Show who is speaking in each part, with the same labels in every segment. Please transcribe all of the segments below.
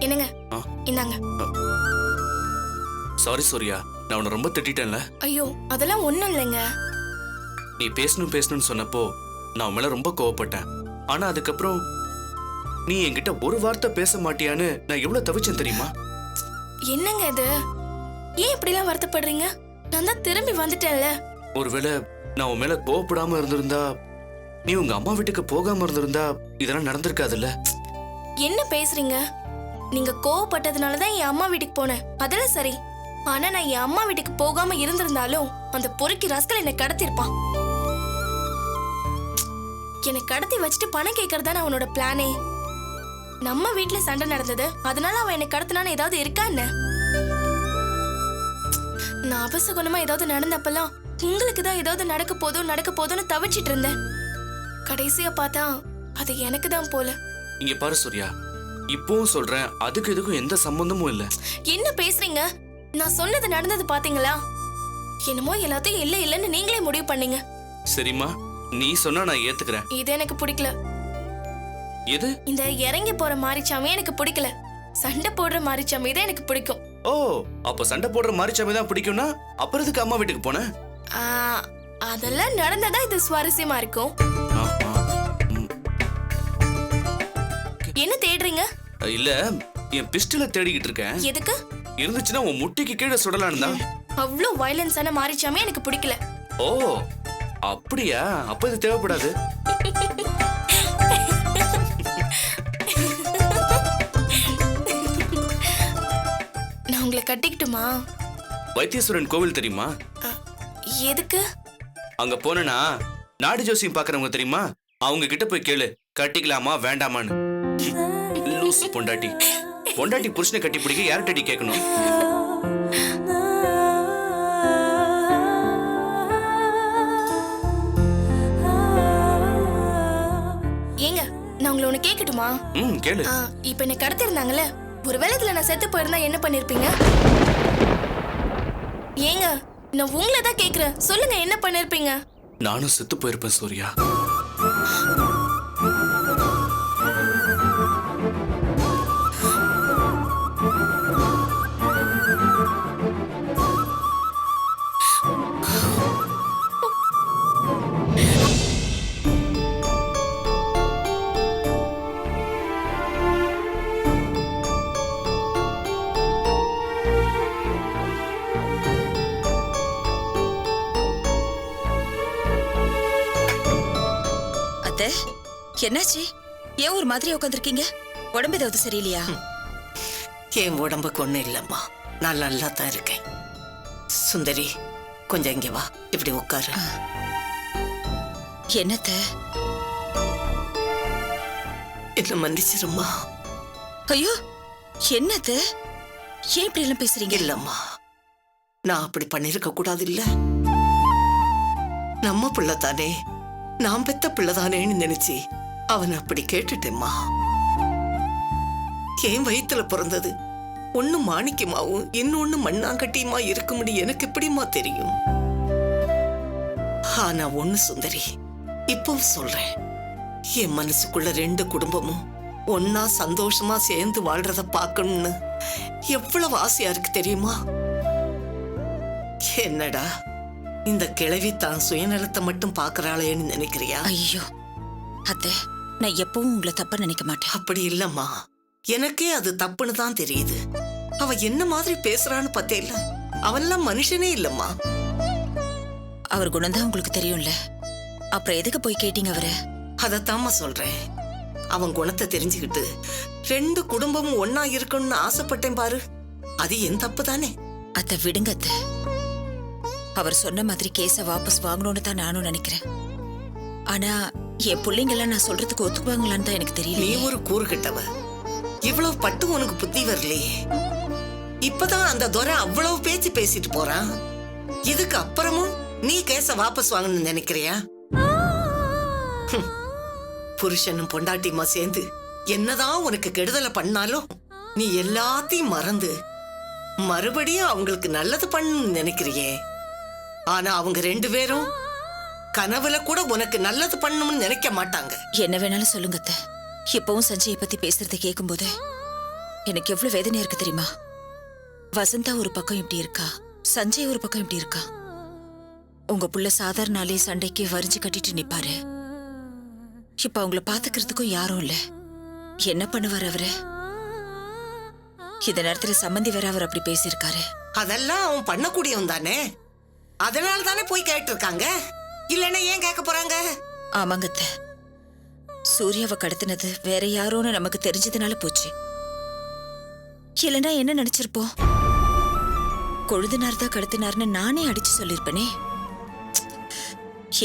Speaker 1: என்னங்க இந்தாங்க.
Speaker 2: சாரி சூர்யா, நான் உன்னை ரொம்ப திட்டிட்டேன்ல.
Speaker 1: ஐயோ அதெல்லாம் ஒண்ணும் இல்லைங்க.
Speaker 2: நீ பேசணும்னு சொன்னப்போ நான் உன் மேல ரொம்ப கோவப்பட்டேன். ஆனா அதுக்கப்புறம் நீ என்கிட்ட ஒரு வார்த்தை பேச மாட்டியான்னு நான் எவ்வளவு தவிச்சேன் தெரியுமா?
Speaker 1: என்னங்க இது? ஏன் இப்படிலாம் வருத்தப்படுறீங்க? நான் தான் திரும்பி வந்துட்டேன்ல.
Speaker 2: ஒருவேளை நான் உன் மேல கோவப்படாம இருந்திருந்தா, நீ உங்க அம்மா வீட்டுக்கு போகாம இருந்திருந்தா இதெல்லாம் நடந்திருக்காதுல்ல.
Speaker 1: என்ன பேசுறீங்க? நீங்க கோவப்பட்டதுனாலதான் என் அம்மா வீட்டுக்கு போனேன், அதெல்லாம் சரி. ஆனா நான் என் அம்மா வீட்டுக்கு போகாம இருந்திருந்தாலும் அந்த பொறுக்கி ராஸ்கல் என்னை கடத்திருப்பான். என்னை கடத்தி வச்சுட்டு பணம் கேட்கறதான அவனோட பிளானே. நம்ம வீட்டுல சண்டை நடந்தது, அதனால அவன் என்னை கடத்தினான்னு ஏதாவது இருக்கா என்ன? நான் அபசகுணமா ஏதாவது நடந்தப்பெல்லாம் உங்களுக்கு தான் ஏதாவது நடக்க போதும்னு தவிச்சிட்டு இருந்தேன். கடைசியா பார்த்தா அது எனக்கு தான் போல.
Speaker 2: இங்க பாரு சூர்யா, இப்பவும் சொல்றேன், அதுக்கு இதுக்கும் எந்த சம்பந்தமும் இல்ல.
Speaker 1: என்ன பேசுறீங்க? நான் சொன்னது நடந்தது பாத்தீங்களா? என்னமோ எல்லாத்தையும் இல்லன்னு நீங்களே முடிவு பண்ணீங்க.
Speaker 2: சரிம்மா, நீ சொன்னா நான் ஏத்துக்கிறேன்.
Speaker 1: இது எனக்கு பிடிக்கல.
Speaker 2: எது?
Speaker 1: இந்த இறங்கி போற மாரிச்சாமி எனக்கு பிடிக்கல. சண்டை போடுற மாரிச்சாமி தான் எனக்கு பிடிக்கும்.
Speaker 2: ஓ, அப்ப சண்டை போடுற மாரிச்சாமி தான் பிடிக்கும்னா அப்புறம் எதுக்கு அம்மா வீட்டுக்கு போன?
Speaker 1: அதெல்லாம் நடந்ததா இது சுவாரஸ்யமா இருக்கும். என்ன தேடுறீங்க?
Speaker 2: இல்ல, என் பிஸ்டலை தேடிக்கிட்டு இருக்கேன்.
Speaker 1: எதுக்கு?
Speaker 2: இருந்துச்சுன்னா உன் முட்டிக்கு கீழே சுடலான்னு தான்.
Speaker 1: அவ்வளோ வயலன்ஸான மாரிச்சாமி எனக்கு பிடிக்கல.
Speaker 2: ஓ அப்படியா? அப்ப இது தேவைப்படாது.
Speaker 1: நான் உங்களை கட்டிக்கிட்டுமா?
Speaker 2: வைத்தீஸ்வரன் கோவில் தெரியுமா?
Speaker 1: எதுக்கு?
Speaker 2: அங்க போனா நாடி ஜோசியம் பாக்குறவங்க தெரியுமா, அவங்க கிட்ட போய் கேளு, கட்டிக்கலாமா வேண்டாமான்னு. லூஸ் பொண்டாட்டி. பொண்டாட்டி புருஷனை கட்டி பிடிக்க யார்கிட்ட கேட்கணும்?
Speaker 1: ஏங்க, நான் உங்களை ஒண்ணு கேட்கட்டுமா?
Speaker 2: கேளு.
Speaker 1: இப்ப என்ன கடத்திருந்தாங்கல்ல, ஒருவேளை இதுல நான் செத்து போயிருந்தா என்ன பண்ணிருப்பீங்க? ஏங்க, நான் உங்களை தான் கேக்குறேன், சொல்லுங்க என்ன பண்ணிருப்பீங்க?
Speaker 2: நானும் செத்து போயிருப்பேன் சூர்யா.
Speaker 3: என்னாச்சு? ஏன் ஒரு மாதிரி உட்காந்துருக்கீங்க? உடம்பு ஏதாவது சரியில்லையா?
Speaker 4: என் உடம்புக்கு ஒண்ணும் இல்லம்மா, நான் நல்லா தான் இருக்கேன். சுந்தரி, கொஞ்சம் இங்க வா, இப்படி உட்காரு.
Speaker 3: என்னத்த?
Speaker 4: என்ன மன்னிச்சிருமா.
Speaker 3: ஐயோ, என்னத்த? ஏன் இப்படி எல்லாம் பேசுறீங்க?
Speaker 4: இல்லம்மா, நான் அப்படி பண்ணிருக்க கூடாது. இல்ல, நம்ம பிள்ளை தானே, நான் பெத்த பிள்ளைதானேன்னு நினைச்சு அவன் அப்படி கேட்டுட்டேம்மா. என் வயித்துல பிறந்தது ஒண்ணு மாணிக்கமாவும் இன்னொன்னு மண்ணாங்கட்டியுமா இருக்க முடியும் எனக்கு எப்படிமா தெரியும்? ஆனா ஒண்ணு சுந்தரி, இப்பவும் சொல்றேன், என் மனசுக்குள்ள ரெண்டு குடும்பமும் ஒன்னா சந்தோஷமா சேர்ந்து வாழ்றத பார்க்கணும்னு எவ்வளவு ஆசையா இருக்கு தெரியுமா? என்னடா இந்த கிழவி தான் சுயநலத்தை மட்டும் பாக்குறாளேன்னு நினைக்கிறியா?
Speaker 3: ஐயோ அத்தை, நான் எப்பவும் உங்களை தப்பா நினைக்க மாட்டேன்.
Speaker 4: அப்படி இல்லம்மா, எனக்கே அது தப்புன்னு தான் தெரியுது. அவ என்ன மாதிரி பேசுறான்னு பார்த்தே இல்ல, அவன்லாம் மனுஷனே இல்லம்மா.
Speaker 3: அவர் குணம்தான் உங்களுக்கு தெரியும்ல, அப்புறம் எதுக்கு போய் கேட்டீங்க அவரை?
Speaker 4: அதத்தாம்மா சொல்றேன், அவன் குணத்தை தெரிஞ்சுக்கிட்டு ரெண்டு குடும்பமும் ஒன்னா இருக்கணும்னு ஆசைப்பட்டேன் பாரு, அது என் தப்பு தானே.
Speaker 3: அத்தை விடுங்க அத்தை, அவர் சொன்ன மாதிரி கேஸ வாபஸ் வாங்கணும்னு தான் நானும் நினைக்கிறேன். ஆனா என் பிள்ளைங்கெல்லாம் நான் சொல்றதுக்கு ஒத்துக்குவாங்களான்னு தான் எனக்கு தெரியல.
Speaker 4: நீ ஒரு கூறுகிட்டவ, இவ்வளவு பட்டு உனக்கு புத்தி வரலையே. இப்பதான் அந்த துரை அவ்வளவு பேச்சு பேசிட்டு போறான், இதுக்கு அப்புறமும் நீ கேஸ வாபஸ் வாங்கணும்னு நினைக்கிறியா? புருஷனும் பொண்டாட்டியுமா சேர்ந்து என்னதான் உனக்கு கெடுதலை பண்ணாலும் நீ எல்லாத்தையும் மறந்து மறுபடியும் அவங்களுக்கு நல்லது பண்ணணும்னு நினைக்கிறியே. ஆனா அவங்க ரெண்டு பேரும் கனவுல கூட உனக்கு நல்லது பண்ணணும்னு நினைக்க மாட்டாங்க.
Speaker 3: என்ன வேணாலும் சொல்லுங்க அத்தை, இப்பவும் சஞ்சயை பத்தி பேசுறதை கேட்கும் போது எனக்கு எவ்வளவு வேதனையா இருக்கு தெரியுமா? வசந்தா ஒரு பக்கம் இப்படி இருக்கா, சஞ்சய் ஒரு பக்கம் இப்படி இருக்கா. உங்க புள்ள சாதாரண நாளே சண்டைக்கு வரிஞ்சு கட்டிட்டு நிப்பாரு. இப்ப அவங்கள பாத்துக்கிறதுக்கும் யாரும் இல்ல. என்ன பண்ணுவார் அவரு? இந்த நேரத்துல சம்மந்தி வேற அவர் அப்படி பேசியிருக்காரு.
Speaker 4: அதெல்லாம் அவன் பண்ணக்கூடியவன் தானே, அதனால தானே போய் கேட்டு இருக்காங்க. இல்லைன்னா ஏன் கேட்க போறாங்க?
Speaker 3: ஆமாங்கத்த, சூர்யாவை கடத்தினது வேற யாரோன்னு நமக்கு தெரிஞ்சதுனால போச்சு. இல்லைன்னா என்ன நினைச்சிருப்போம்? கொழுந்தனார் தான் கடத்தினார்னு நானே அடிச்சு சொல்லிருப்பனே.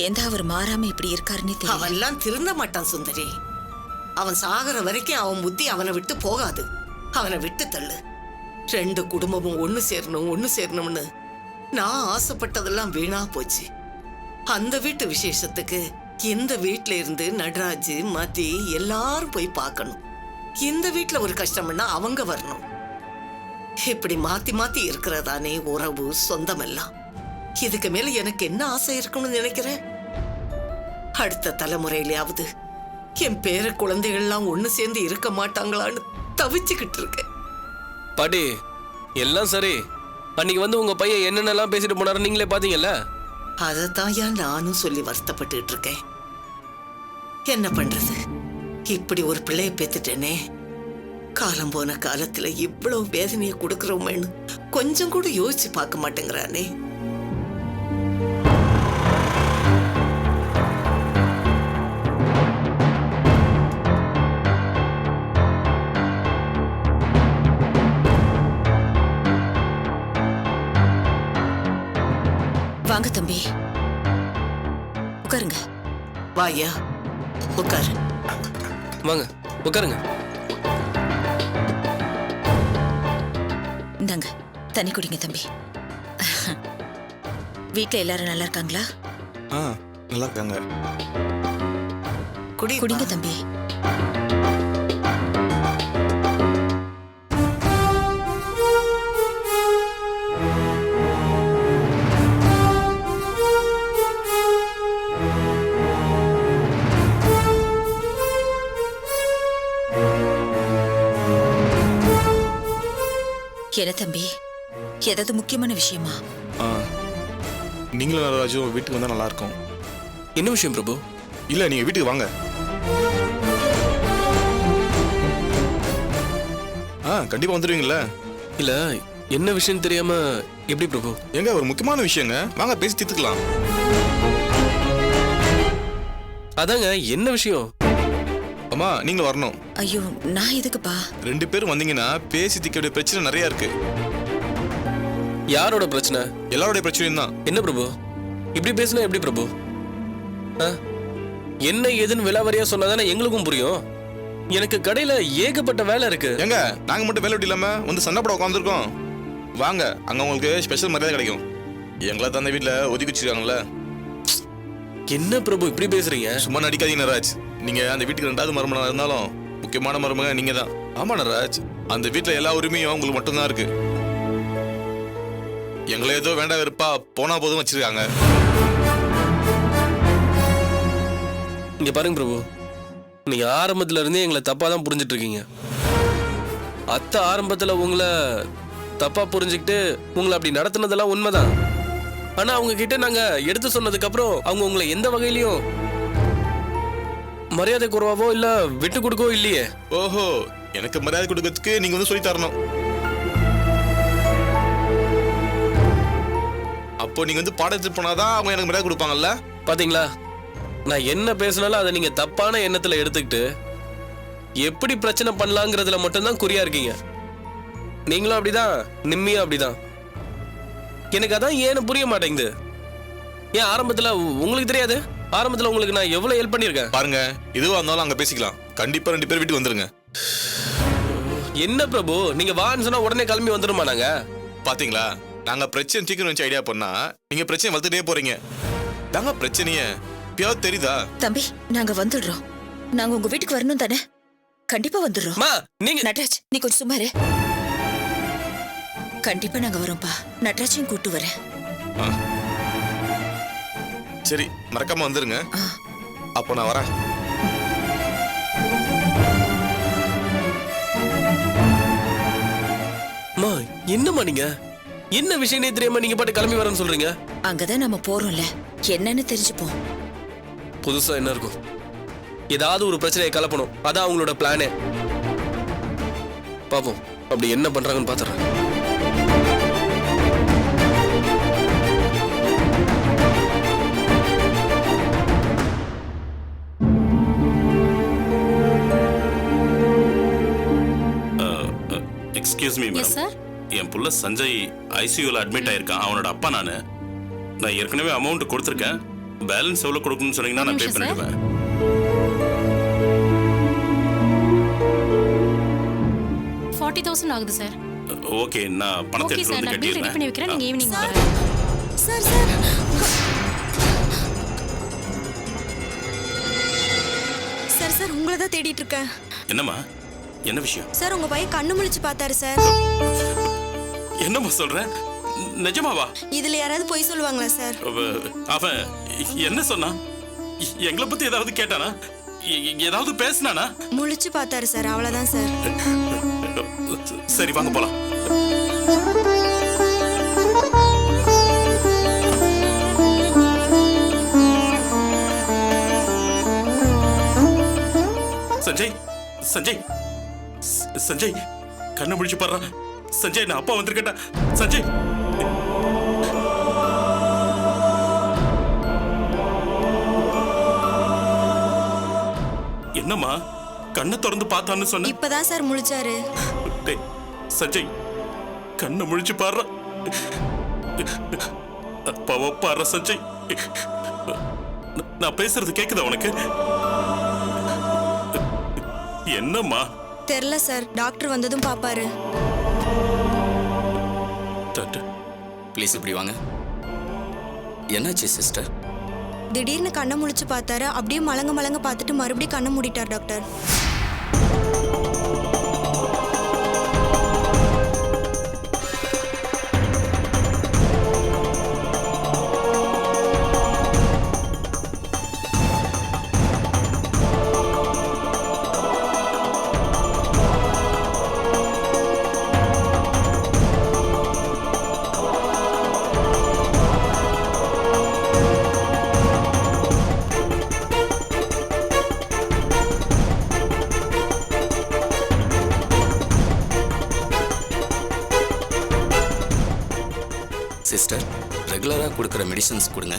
Speaker 3: ஏந்தா அவர் மாறாம இப்படி இருக்காருன்னே தெரியல.
Speaker 4: அவன்லாம் திருந்த மாட்டான் சுந்தரி. அவன் சாகர வரைக்கும் அவன் புத்தி அவனை விட்டு போகாது. அவனை விட்டு தள்ளு. 2 குடும்பமும் ஒண்ணு சேரணும்னு நான் ஆசைப்பட்டதெல்லாம் வீணா போச்சு. அந்த வீட்டு விசேஷத்துக்கு இந்த வீட்டுல இருந்து நடராஜ் மதி எல்லாரும் போய் பார்க்கணும். இந்த வீட்டுல ஒரு கஷ்டம்னா அவங்க வரணும். இப்படி மாத்தி மாத்தி இருக்கிறதானே உறவு சொந்தம் எல்லாம். இதுக்கு மேல எனக்கு என்ன ஆசை இருக்கும்னு நினைக்கிறேன்? அடுத்த தலைமுறையிலாவது என் பேர குழந்தைகள்லாம் ஒண்ணு சேர்ந்து இருக்க மாட்டாங்களான்னு தவிச்சுக்கிட்டு இருக்கேன்.
Speaker 5: பாட்டி, எல்லாம் சரி. அன்னைக்கு வந்து உங்க பையன் என்னென்னலாம் பேசிட்டு போனாரு நீங்களே பாத்தீங்கல்ல.
Speaker 4: அதைத்தான் ஏன் நானும் சொல்லி வருத்தப்பட்டு இருக்கேன். என்ன பண்றது, இப்படி ஒரு பிள்ளைய பெத்துட்டேனே. காலம் போன காலத்துல இவ்வளவு வேதனையை கொடுக்கறோமேன்னு கொஞ்சம் கூட யோசிச்சு பார்க்க மாட்டேங்கிறானே.
Speaker 3: வாங்க தம்பி, உட்காருங்க.
Speaker 4: வாயா உட்காரு.
Speaker 5: வாங்க உட்காருங்க.
Speaker 3: இந்தாங்க தண்ணி குடிங்க தம்பி. வீட்ல எல்லாரும் நல்லா இருக்காங்களா?
Speaker 6: நல்லா இருக்காங்க.
Speaker 3: குடிங்க தம்பி. என்ன தம்பி, ஏதாவது முக்கியமான விஷயமா?
Speaker 6: நீங்களும் நடராஜும் வீட்டுக்கு வந்தா நல்லா இருக்கும்.
Speaker 5: என்ன விஷயம் பிரபு?
Speaker 6: இல்ல, நீங்க வீட்டுக்கு வாங்க. கண்டிப்பா வந்துடுவீங்களா?
Speaker 5: இல்ல, என்ன விஷயம் தெரியாம எப்படி பிரபு?
Speaker 6: எங்க ஒரு முக்கியமான விஷயங்க, வாங்க பேசி தீர்த்துக்கலாம்.
Speaker 5: அதாங்க, என்ன விஷயம்?
Speaker 6: அம்மா நீங்களும் வரணும்.
Speaker 3: ஐயோ, நான் எதுக்குப்பா?
Speaker 6: 2 பேரும் வந்தீங்கன்னா பேசி தீர்க்க வேண்டிய பிரச்சனை நிறைய இருக்கு.
Speaker 5: யாரோட பிரச்சனை?
Speaker 6: எல்லாரோட பிரச்சனையும் தான்.
Speaker 5: என்ன பிரபு இப்படி பேசினா எப்படி பிரபு? என்ன ஏதுன்னு விலாவரியா சொன்னாதானே எங்களுக்கும் புரியும். எனக்கு கடையில ஏகப்பட்ட வேலை இருக்கு.
Speaker 6: எங்க நாங்க மட்டும் வேலை விட்டு இல்லாம வந்து சண்டை போட உட்காந்துருக்கோம். வாங்க, அங்க உங்களுக்கு ஸ்பெஷல் மரியாதை கிடைக்கும். எங்களை தான் அந்த வீட்டுல ஒதுக்கி வச்சிருக்காங்கல்ல.
Speaker 5: என்ன பிரபு இப்படி பேசுறீங்க?
Speaker 6: சும்மா நடிக்காதீங்க நடராஜ். நீங்க அந்த வீட்டுக்கு 2வது மருமகனா இருந்தாலும் முக்கியமான மருமக நீங்க தான். ஆமா நடராஜ், அந்த வீட்டுல எல்லா உரிமையும் உங்களுக்கு மட்டும்தான் இருக்கு. எங்களை ஏதோ வேண்டாம் வெறுப்பா போனா போதும் வச்சிருக்காங்க.
Speaker 5: இங்க பாருங்க பிரபு, நீங்க ஆரம்பத்துல இருந்தே எங்களை தப்பா தான் புரிஞ்சிட்டு இருக்கீங்க. அத்தை ஆரம்பத்துல உங்களை தப்பா புரிஞ்சுக்கிட்டு உங்களை அப்படி நடத்துனதெல்லாம் உண்மைதான். ஆனா அவங்க கிட்ட நாங்க எடுத்து சொன்னதுக்கு அப்புறம் அவங்க உங்களை எந்த வகையிலயும் மரியாதை குறைவாவோ இல்ல விட்டு கொடுக்கவோ இல்லையே.
Speaker 6: ஓஹோ, எனக்கு மரியாதை கொடுக்கறதுக்கு நீங்க வந்து சொல்லி தரணும். அப்போ நீங்க வந்து பாடத்துக்கு போனாதான் அவங்க எனக்கு மரியாதை கொடுப்பாங்கல்ல.
Speaker 5: பாத்தீங்களா, நான் என்ன பேசினாலும் அதை நீங்க தப்பான எண்ணத்துல எடுத்துக்கிட்டு எப்படி பிரச்சனை பண்ணலாங்கிறதுல மட்டும்தான் குறியா இருக்கீங்க. நீங்களும் அப்படிதான், நிம்மியும் அப்படிதான். எனக்கு அதான் ஏன்னு புரிய மாட்டேங்குது. ஏன் ஆரம்பத்துல உங்களுக்கு தெரியாது? ஆரம்பத்துல உங்களுக்கு நான் எவ்வளவு ஹெல்ப் பண்ணிருக்கேன்
Speaker 6: பாருங்க. இதுவா இருந்தாலும் அங்க பேசிக்கலாம். கண்டிப்பா 2 பேர் வீட்டுக்கு வந்துருங்க.
Speaker 5: என்ன பிரபு, நீங்க வான்னு சொன்னா உடனே கிளம்பி வந்துருமா? நாங்க
Speaker 6: பாத்தீங்களா, நாங்க பிரச்சனை தீர்க்கணும் வச்சு ஐடியா பண்ணா நீங்க பிரச்சனை வளர்த்துட்டே போறீங்க. தாங்க பிரச்சனைய பியாவது தெரியுதா?
Speaker 3: தம்பி, நாங்க வந்துடுறோம். நாங்க உங்க வீட்டுக்கு வரணும் தானே? கண்டிப்பா வந்துடுறோம்.
Speaker 5: நீங்க
Speaker 3: நடராஜ், நீ கொஞ்சம் சும்மா இரு. கண்டிப்பா நாங்க வரோம்ப்பா. நடராஜையும் கூட்டு வரேன்.
Speaker 6: சரி, மறக்காம வந்துருங்க. அப்போ நான் வரேன்.
Speaker 5: என்னம்மா நீங்க என்ன விஷயமே தெரியாம நீங்க பாட்டு கிளம்பி வரேன்னு சொல்றீங்க?
Speaker 3: அங்கதான் நம்ம போறோம்ல, என்னன்னு தெரிஞ்சுப்போம்.
Speaker 5: புதுசா என்ன இருக்கும்? ஏதாவது ஒரு பிரச்சனையை கலப்பணும், அதான் அவங்களோட பிளானே. பாப்போம் அப்படி என்ன பண்றாங்கன்னு பாத்துறேன்.
Speaker 7: எக்ஸ்கியூஸ் மீ மேடம், என் புள்ள சஞ்சய் ஐசியூல அட்மிட் ஆயிருக்கான். அவனோட அப்பா நான் ஏற்கனவே அமௌண்ட் கொடுத்துருக்கேன். பேலன்ஸ் எவ்வளவு கொடுக்கணும்னு சொன்னீங்கன்னா நான் பே பண்ணிடுவேன்.
Speaker 8: $40,000 ஆகுது சார்.
Speaker 7: ஓகே, நான் பணத்தை
Speaker 8: ஓகே
Speaker 7: எடுத்து
Speaker 8: சார்,
Speaker 7: வந்து
Speaker 8: நான் பில் ரெடி பண்ணி வைக்கிறேன். நீங்க ஈவினிங் வாங்க.
Speaker 1: சார் சார் சார் சார் உங்களை தான் தேடிட்டு இருக்கேன்.
Speaker 7: என்னம்மா, என்ன விஷயம்?
Speaker 1: சார் உங்க பையன் கண்ணு முழிச்சு பார்த்தாரு சார்.
Speaker 7: என்னம்மா சொல்ற? நிஜமாவா?
Speaker 1: இதுல யாராவது பொய் சொல்லுவாங்களா சார்?
Speaker 7: அவன் என்ன சொன்னான்? எங்களை பத்தி ஏதாவது கேட்டானா? ஏதாவது பேசினானா?
Speaker 1: முழிச்சு பார்த்தாரு சார், அவ்வளவுதான் சார்.
Speaker 7: சரி வாங்க போலாம். சஞ்சய் சஞ்சய் சஞ்சய் கண்ணு முடிச்சு பாடுறான். சஞ்சய், நான் அப்பா வந்திருக்கேன்டா. சஞ்சய், என்னம்மா கண்ணை திறந்து பார்த்தான்னு சொன்ன?
Speaker 1: இப்பதான் சார் முழிச்சாரு.
Speaker 7: டேய், சஞ்சய் கண்ணை முழிச்சு பாடுற. அப்பாவா பாடுற சஞ்சய். நான் பேசுறது கேக்குதா உனக்கு? என்னம்மா?
Speaker 1: தெரியல சார், டாக்டர் வந்ததும் பாப்பாரு.
Speaker 7: டாக்டர்
Speaker 9: ப்ளீஸ் இப்படி வாங்க. என்னாச்சு சிஸ்டர்?
Speaker 1: திடீர்னு கண்ணை முழிச்சு பார்த்தாரு, அப்படியே மலங்க மலங்க பார்த்துட்டு மறுபடியும் கண்ணை மூடிட்டார் டாக்டர்.
Speaker 9: சிஸ்டர், ரெகுலராக கொடுக்குற மெடிசன்ஸ் கொடுங்க.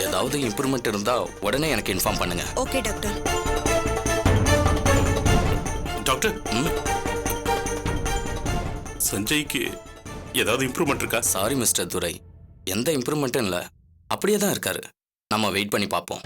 Speaker 9: ஏதாவது இம்ப்ரூவ்மெண்ட் இருந்தால் உடனே எனக்கு இன்ஃபார்ம் பண்ணுங்க.
Speaker 1: Okay doctor.
Speaker 7: டாக்டர், சஞ்சய்க்கு ஏதாவது இம்ப்ரூவ்மெண்ட் இருக்கா?
Speaker 9: சாரி மிஸ்டர் துரை, எந்த இம்ப்ரூவ்மெண்ட்டும் இல்லை, அப்படியே தான் இருக்காரு. நம்ம வெயிட் பண்ணி பார்ப்போம்.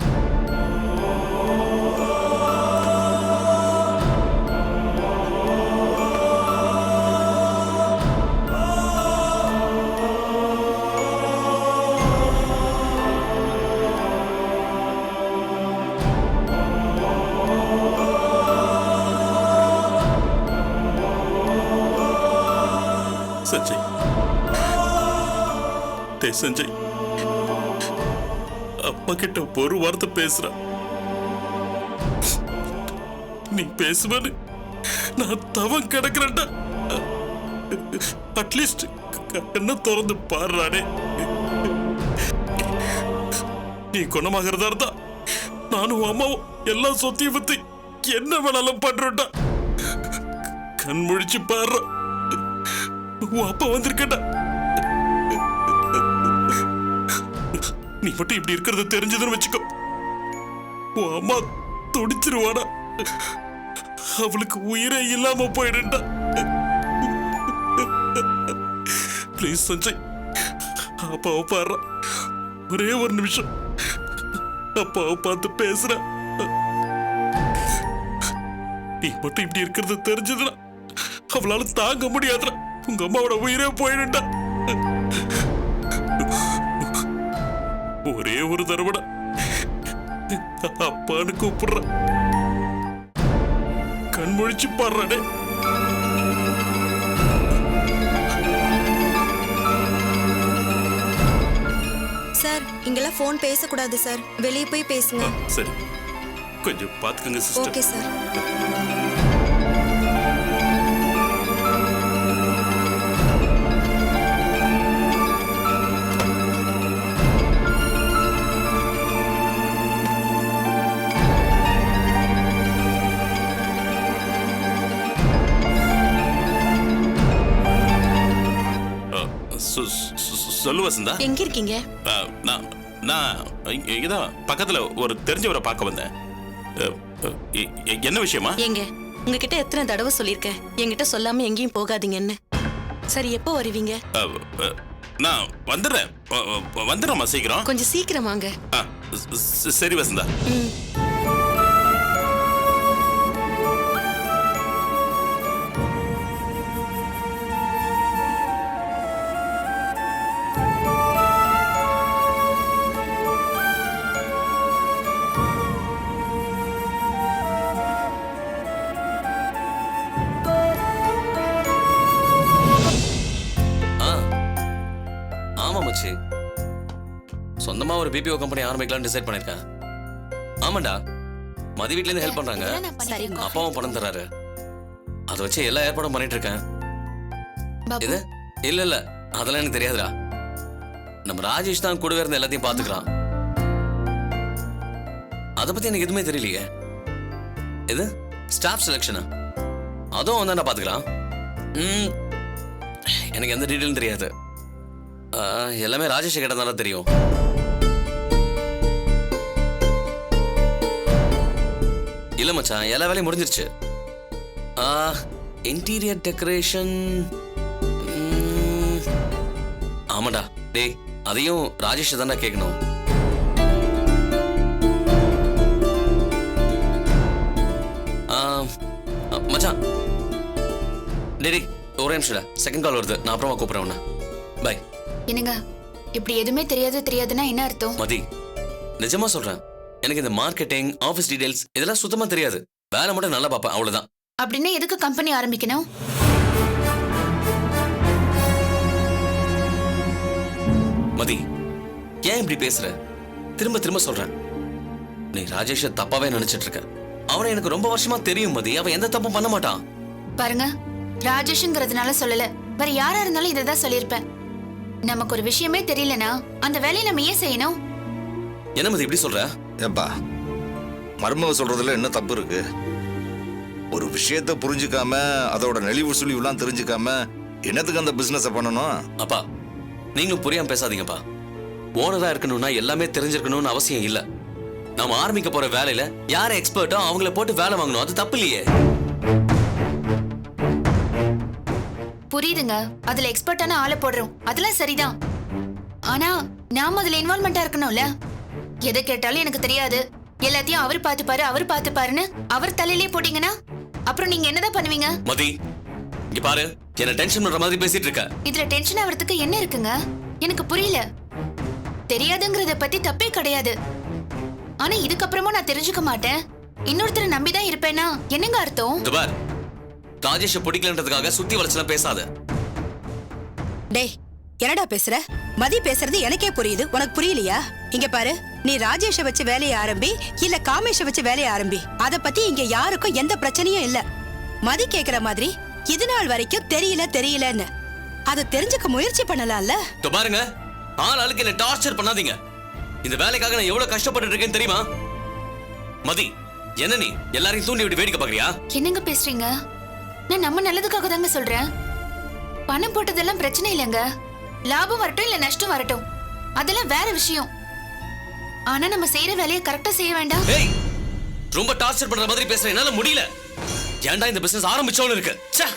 Speaker 7: சஞ்சய், டேய் சஞ்சய், அப்பா கிட்ட ஒரு வார்த்தை பேசுற. நீ பேசுவன்னு நான் தவம் கிடக்குறேன்டா. அட்லீஸ்ட் கண்ணை திறந்து பாடுறானே. நீ குணமாகிறதா இருந்தா நானும் அம்மாவும் எல்லாம் சொத்திய பத்தி என்ன வேணாலும் பண்றோம்டா. கண் முழிச்சு பாடுற. உன் அப்பா வந்திருக்கடா. நீ மட்டும் இப்படி இருக்கிறது தெரிஞ்சதுன்னு வச்சுக்கோ, உன் அம்மா துடிச்சிருவாடா. அவளுக்கு உயிரே இல்லாம போயிடுண்டா. ப்ளீஸ் சஞ்சய், அப்பாவை பாடுற. ஒரே ஒரு நிமிஷம் அப்பாவை பார்த்து பேசுற. நீ மட்டும் இப்படி இருக்கிறது தெரிஞ்சதுன்னா அவளால தாங்க முடியாதுடா. உங்க அம்மாவோட உயிரே போயிடுண்டா. ஒரே ஒரு தடவை அப்பான்னு கூப்பிடுற. கண் முழிச்சு பாடுறானே.
Speaker 1: சார், இங்கெல்லாம் ஃபோன் பேசக்கூடாது சார், வெளியே போய் பேசுங்க.
Speaker 7: சரி, கொஞ்சம் பாத்துக்கங்க சிஸ்டர்.
Speaker 1: Okay sir.
Speaker 7: சொல்லு வசந்தா.
Speaker 8: எங்க இருக்கீங்க?
Speaker 7: நான் நான் இங்கதான் பக்கத்துல ஒரு தெரிஞ்சவரை பார்க்க வந்தேன். என்ன விஷயமா?
Speaker 8: எங்க உங்ககிட்ட எத்தனை தடவை சொல்லிருக்கேன் என்கிட்ட சொல்லாம எங்கேயும் போகாதீங்கன்னு. சரி, எப்போ வருவீங்க?
Speaker 7: நான் வந்துடுறேம்மா சீக்கிரம்.
Speaker 8: கொஞ்சம் சீக்கிரம் வாங்க.
Speaker 7: சரி வசந்தா.
Speaker 9: ஆமா மச்சி, சொந்தமா ஒரு பிபிஓ கம்பெனி ஆரம்பிக்கலாம்னு டிசைட் பண்ணிருக்கேன். ஆமாண்டா, மதி வீட்ல இருந்து ஹெல்ப் பண்றாங்க. அப்பாவும் பணம் தராரு. அதை வச்சு எல்லா ஏற்பாடும் பண்ணிட்டு இருக்கேன். இது இல்ல அதெல்லாம் எனக்கு தெரியாதுடா. நம்ம ராஜேஷ் தான் கூடவே இருந்து எல்லாத்தையும் பாத்துக்கலாம். அதை பத்தி எனக்கு எதுவுமே தெரியலையே. இது ஸ்டாஃப் செலக்ஷனா? அதுவும் வந்து நான் பாத்துக்கலாம். எனக்கு எந்த டீட்டெயிலும் தெரியாது. எல்லாமே ராஜேஷ் கிட்ட தானே தெரியும். இல்ல மச்சான், எல்லா வேலையும் முடிஞ்சிருச்சு. இன்டீரியர் டெக்கரேஷன் ஆமாடா. டேய், அதையும் ராஜேஷ் தானே கேட்கணும். மச்சான் டேடி ஒரே நிமிஷம், செகண்ட் கால் வருது. நான் அப்புறமா கூப்பிடுறேன் உன்னை. பை.
Speaker 10: என்னங்க இப்படி எதுவுமே தெரியாதுன்னா என்ன அர்த்தம்?
Speaker 9: மதி, நிஜமா சொல்றேன், எனக்கு இந்த மார்க்கெட்டிங், ஆபீஸ் டீடைல்ஸ் இதெல்லாம் சுத்தமா தெரியாது. வேலை மட்டும் நல்லா பார்ப்பேன், அவ்வளவுதான்.
Speaker 10: அப்படின்னா எதுக்கு கம்பெனி ஆரம்பிக்கணும்?
Speaker 9: மதி, ஏன் இப்படி பேசுற? திரும்ப திரும்ப சொல்றேன், நீ ராஜேஷ தப்பாவே நினைச்சிட்டு இருக்க. அவனை எனக்கு ரொம்ப வருஷமா தெரியும் மதி. அவன் எந்த தப்பும் பண்ண மாட்டான்.
Speaker 10: பாருங்க, ராஜேஷ்ங்கிறதுனால சொல்லல, வேற யாரா இருந்தாலும் இததான் சொல்லியிருப்பேன். நமக்கு ஒரு விஷயமே தெரியலனா அந்த வேலையை நம்ம ஏன் செய்யணும்?
Speaker 9: என்ன மதி இப்படி சொல்ற?
Speaker 11: ஏப்பா, மர்மவ சொல்றதுல என்ன தப்பு இருக்கு? ஒரு விஷயத்தை புரிஞ்சுக்காம அதோட நெளிவு சுழிவுலாம் தெரிஞ்சுக்காம என்னத்துக்கு அந்த பிசினஸ பண்ணணும்?
Speaker 9: அப்பா, நீங்களும் புரியாம பேசாதீங்கப்பா. ஓனரா இருக்கணும்னா எல்லாமே தெரிஞ்சிருக்கணும்னு அவசியம் இல்ல. நாம ஆரம்பிக்க போற வேலையில யார எக்ஸ்பர்ட்டோ அவங்கள போட்டு வேலை வாங்கணும். அது தப்பு இல்லையே.
Speaker 10: புரியுதுங்க, அதுல எக்ஸ்பர்ட்டான ஆளை போடுறோம், அதெல்லாம் சரிதான். ஆனா நாம அதுல இன்வால்வ்மெண்டா இருக்கணும்ல. எதை கேட்டாலும் எனக்கு தெரியாது, எல்லாத்தையும் அவர் பார்த்துப்பாருன்னு அவர் தலையிலே போட்டீங்கன்னா அப்புறம் நீங்க என்னதான் பண்ணுவீங்க?
Speaker 9: மதி, இங்க பாரு, என்ன டென்ஷன் பண்ற மாதிரி பேசிட்டு இருக்க.
Speaker 10: இதுல டென்ஷன் ஆவறதுக்கு என்ன இருக்குங்க? எனக்கு புரியல. தெரியாதுங்கறத பத்தி தப்பே கிடையாது. ஆனா இதுக்கப்புறமா நான் தெரிஞ்சுக்க மாட்டேன், இன்னொருத்தரை நம்பிதான் இருப்பேன்னா என்னங்க அர்த்தம்?
Speaker 9: ராஜேஷ பிடிக்கலன்றதுக்காக சுத்தி வளைச்சலாம் பேசாத.
Speaker 12: டேய், என்னடா பேசுற? மதி பேசுறது எனக்கே புரியுது, உனக்கு புரியலையா? இங்க பாரு, நீ ராஜேஷ வச்சு வேலையை ஆரம்பி இல்ல காமேஷ வச்சு வேலையை ஆரம்பி, அத பத்தி இங்க யாருக்கும் எந்த பிரச்சனையும் இல்ல. மதி கேக்குற மாதிரி இது நாள் வரைக்கும் தெரியலன்னு அத தெரிஞ்சுக்க முயற்சி பண்ணலாம்ல.
Speaker 9: பாருங்க, ஆளுக்கு என்ன டார்ச்சர் பண்ணாதீங்க. இந்த வேலைக்காக நான் எவ்வளவு கஷ்டப்பட்டு இருக்கேன்னு தெரியுமா? மதி, என்ன நீ எல்லாரையும் தூண்டி விட்டு வேடிக்கை பாக்குறியா?
Speaker 10: என்னங்க பேசுறீங்க? நான் நம்ம நல்லதுக்காக தாங்க சொல்றேன். பணம் போட்டதெல்லாம் பிரச்சனை இல்லைங்க. லாபம் வரட்டும் இல்ல நஷ்டம் வரட்டும், அதெல்லாம் வேற விஷயம். ஆனா நம்ம செய்யற வேலையை கரெக்டா செய்ய வேண்டாம்.
Speaker 9: ஏய், ரொம்ப டார்ச்சர் பண்ற மாதிரி பேசுற, என்னால முடியல. ஏன்டா இந்த பிசினஸ் ஆரம்பிச்சோன்னு இருக்கு. ச்சே.